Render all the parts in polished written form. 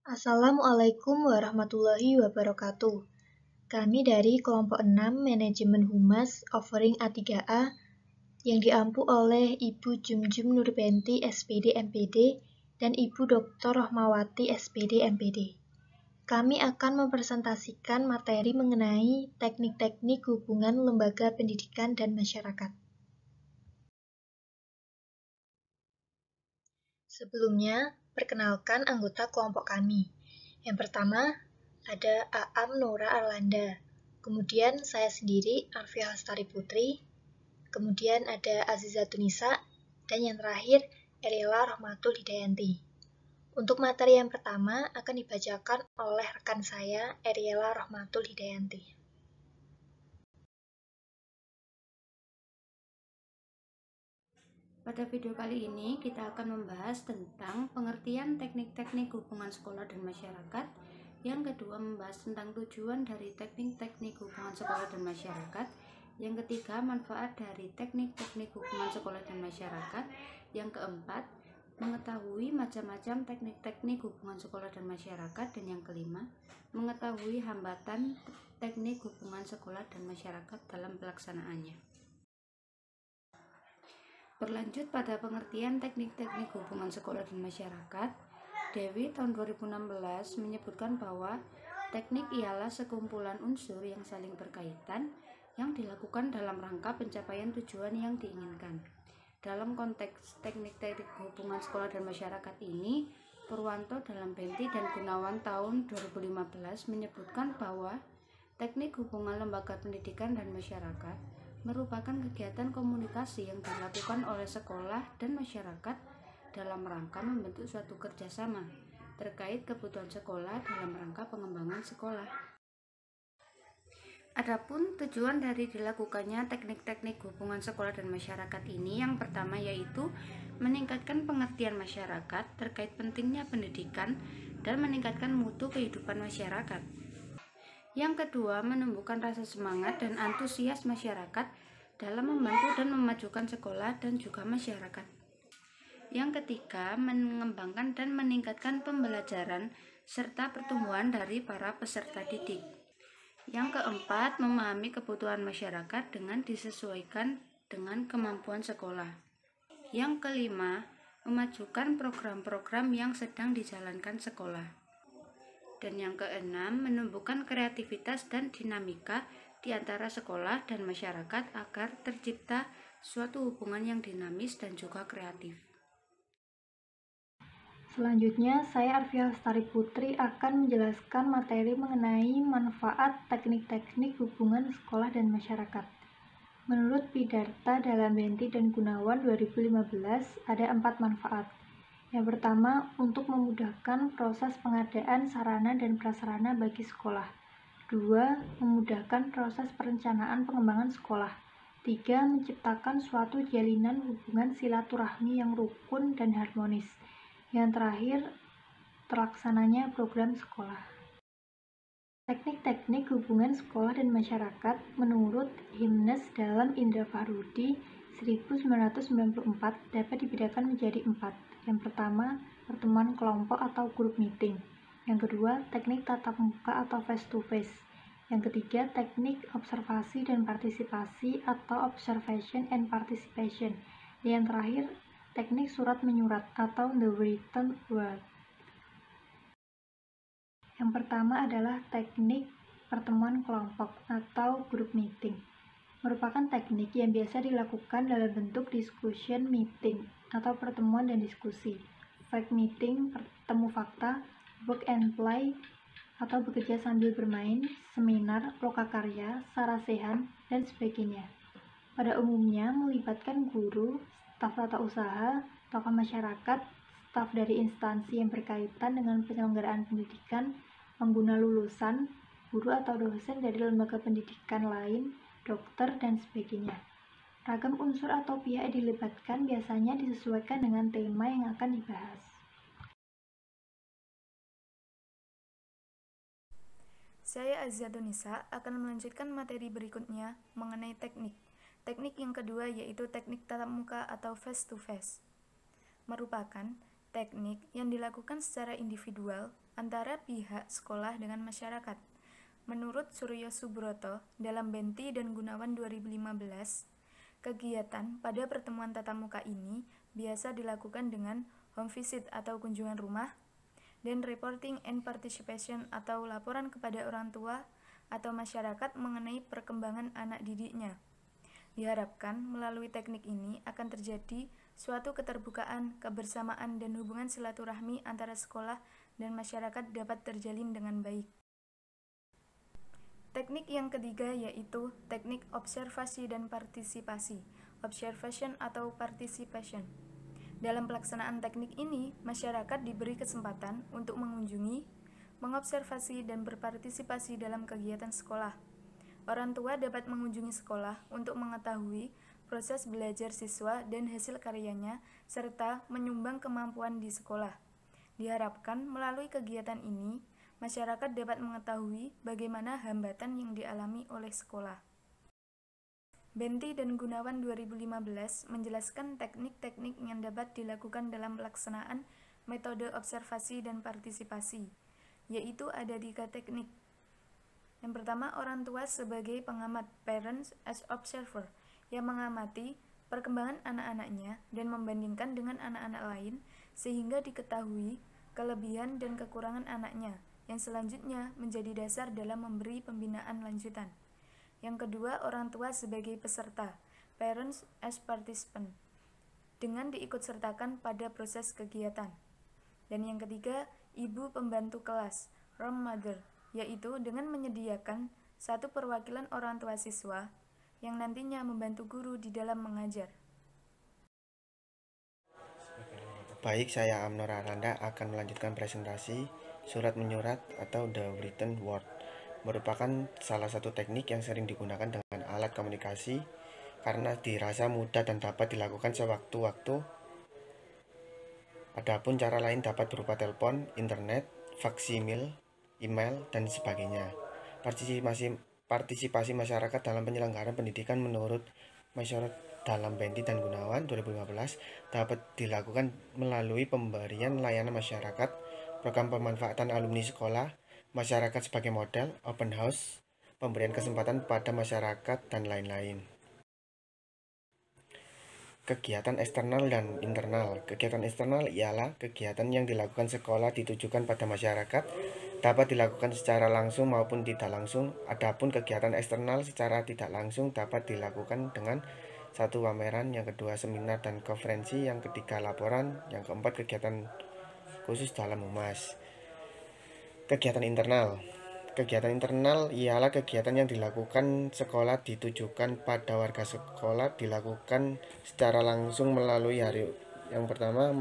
Assalamualaikum warahmatullahi wabarakatuh. Kami dari kelompok 6 Manajemen Humas Offering A3A yang diampu oleh Ibu Jumjum Nurbenti SPD MPD dan Ibu Dr. Rohmawati SPD MPD. Kami akan mempresentasikan materi mengenai teknik-teknik hubungan lembaga pendidikan dan masyarakat. Sebelumnya, perkenalkan anggota kelompok kami. Yang pertama, ada Aam Nora Arlanda, kemudian saya sendiri, Arfia Lestari Putri, kemudian ada Aziza Tunisa, dan yang terakhir, Eriela Rohmatul Hidayanti. Untuk materi yang pertama akan dibacakan oleh rekan saya, Eriela Rohmatul Hidayanti. Pada video kali ini kita akan membahas tentang pengertian teknik-teknik hubungan sekolah dan masyarakat. Yang kedua membahas tentang tujuan dari teknik-teknik hubungan sekolah dan masyarakat. Yang ketiga manfaat dari teknik-teknik hubungan sekolah dan masyarakat. Yang keempat mengetahui macam-macam teknik-teknik hubungan sekolah dan masyarakat. Dan yang kelima mengetahui hambatan teknik hubungan sekolah dan masyarakat dalam pelaksanaannya. Berlanjut pada pengertian teknik-teknik hubungan sekolah dan masyarakat, Dewi tahun 2016 menyebutkan bahwa teknik ialah sekumpulan unsur yang saling berkaitan yang dilakukan dalam rangka pencapaian tujuan yang diinginkan. Dalam konteks teknik-teknik hubungan sekolah dan masyarakat ini, Purwanto dalam Benti dan Gunawan tahun 2015 menyebutkan bahwa teknik hubungan lembaga pendidikan dan masyarakat merupakan kegiatan komunikasi yang dilakukan oleh sekolah dan masyarakat dalam rangka membentuk suatu kerjasama terkait kebutuhan sekolah dalam rangka pengembangan sekolah. Adapun tujuan dari dilakukannya teknik-teknik hubungan sekolah dan masyarakat ini yang pertama yaitu meningkatkan pengertian masyarakat terkait pentingnya pendidikan dan meningkatkan mutu kehidupan masyarakat. Yang kedua, menumbuhkan rasa semangat dan antusias masyarakat dalam membantu dan memajukan sekolah dan juga masyarakat. Yang ketiga, mengembangkan dan meningkatkan pembelajaran serta pertumbuhan dari para peserta didik. Yang keempat, memahami kebutuhan masyarakat dengan disesuaikan dengan kemampuan sekolah. Yang kelima, memajukan program-program yang sedang dijalankan sekolah. Dan yang keenam, menumbuhkan kreativitas dan dinamika di antara sekolah dan masyarakat agar tercipta suatu hubungan yang dinamis dan juga kreatif. Selanjutnya, saya Arfia Lestari Putri akan menjelaskan materi mengenai manfaat teknik-teknik hubungan sekolah dan masyarakat. Menurut Pidarta dalam Benti dan Gunawan 2015, ada 4 manfaat. Yang pertama, untuk memudahkan proses pengadaan sarana dan prasarana bagi sekolah. 2. Memudahkan proses perencanaan pengembangan sekolah. 3. Menciptakan suatu jalinan hubungan silaturahmi yang rukun dan harmonis. Yang terakhir, terlaksananya program sekolah. Teknik-teknik hubungan sekolah dan masyarakat menurut Himnes dalam Indra Fahrudi 1994 dapat dibedakan menjadi 4. Yang pertama, pertemuan kelompok atau group meeting. Yang kedua, teknik tatap muka atau face to face. Yang ketiga, teknik observasi dan partisipasi atau observation and participation. Dan yang terakhir, teknik surat menyurat atau the written word. Yang pertama adalah teknik pertemuan kelompok atau group meeting. Merupakan teknik yang biasa dilakukan dalam bentuk discussion meeting atau pertemuan dan diskusi, fact meeting, bertemu fakta, work and play atau bekerja sambil bermain, seminar, lokakarya, sarasehan, dan sebagainya. Pada umumnya melibatkan guru, staf tata usaha, tokoh masyarakat, staf dari instansi yang berkaitan dengan penyelenggaraan pendidikan, pengguna lulusan, guru atau dosen dari lembaga pendidikan lain, dokter, dan sebagainya. Ragam unsur atau pihak yang dilibatkan biasanya disesuaikan dengan tema yang akan dibahas. Saya Aziza Tunisa akan melanjutkan materi berikutnya mengenai teknik. Teknik yang kedua yaitu teknik tatap muka atau face to face. Merupakan teknik yang dilakukan secara individual antara pihak sekolah dengan masyarakat. Menurut Suryo Subroto dalam Benti dan Gunawan 2015, kegiatan pada pertemuan tatap muka ini biasa dilakukan dengan home visit atau kunjungan rumah, dan reporting and participation atau laporan kepada orang tua atau masyarakat mengenai perkembangan anak didiknya. Diharapkan melalui teknik ini akan terjadi suatu keterbukaan, kebersamaan, dan hubungan silaturahmi antara sekolah dan masyarakat dapat terjalin dengan baik. Teknik yang ketiga yaitu teknik observasi dan partisipasi, observation atau participation. Dalam pelaksanaan teknik ini, masyarakat diberi kesempatan untuk mengunjungi, mengobservasi, dan berpartisipasi dalam kegiatan sekolah. Orang tua dapat mengunjungi sekolah untuk mengetahui proses belajar siswa dan hasil karyanya, serta menyumbang kemampuan di sekolah. Diharapkan melalui kegiatan ini, masyarakat dapat mengetahui bagaimana hambatan yang dialami oleh sekolah. Benti dan Gunawan 2015 menjelaskan teknik-teknik yang dapat dilakukan dalam pelaksanaan metode observasi dan partisipasi, yaitu ada 3 teknik. Yang pertama, orang tua sebagai pengamat, parents as observer, yang mengamati perkembangan anak-anaknya dan membandingkan dengan anak-anak lain sehingga diketahui kelebihan dan kekurangan anaknya, yang selanjutnya menjadi dasar dalam memberi pembinaan lanjutan. Yang kedua, orang tua sebagai peserta, parents as participant, dengan diikutsertakan pada proses kegiatan. Dan yang ketiga, ibu pembantu kelas, role mother, yaitu dengan menyediakan satu perwakilan orang tua siswa yang nantinya membantu guru di dalam mengajar. Baik, saya Amnor Aranda akan melanjutkan presentasi surat menyurat atau the written word. Merupakan salah satu teknik yang sering digunakan dengan alat komunikasi karena dirasa mudah dan dapat dilakukan sewaktu-waktu. Adapun cara lain dapat berupa telepon, internet, faksimil, email, dan sebagainya. Partisipasi masyarakat dalam penyelenggaraan pendidikan menurut masyarakat dalam Benti dan Gunawan 2015 dapat dilakukan melalui pemberian layanan masyarakat, program pemanfaatan alumni sekolah, masyarakat sebagai model, open house, pemberian kesempatan pada masyarakat, dan lain-lain. Kegiatan eksternal dan internal. Kegiatan eksternal ialah kegiatan yang dilakukan sekolah ditujukan pada masyarakat, dapat dilakukan secara langsung maupun tidak langsung. Adapun kegiatan eksternal secara tidak langsung dapat dilakukan dengan satu pameran, yang kedua seminar dan konferensi, yang ketiga laporan, yang keempat kegiatan khusus dalam humas. Kegiatan internal. Kegiatan internal ialah kegiatan yang dilakukan sekolah ditujukan pada warga sekolah, dilakukan secara langsung melalui yang pertama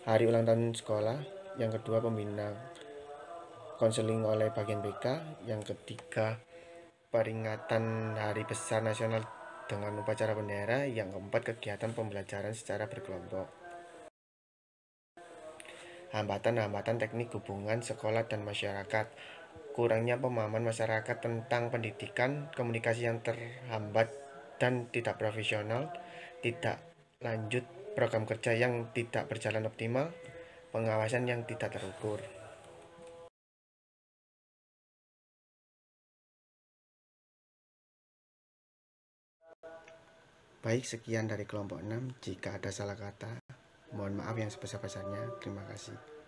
hari ulang tahun sekolah, yang kedua pembina konseling oleh bagian BK, yang ketiga peringatan hari besar nasional dengan upacara bendera, yang keempat kegiatan pembelajaran secara berkelompok. Hambatan-hambatan teknik hubungan sekolah dan masyarakat. Kurangnya pemahaman masyarakat tentang pendidikan, komunikasi yang terhambat dan tidak profesional, tidak lanjut program kerja yang tidak berjalan optimal, pengawasan yang tidak terukur. Baik, sekian dari kelompok 6. Jika ada salah kata, mohon maaf yang sebesar-besarnya. Terima kasih.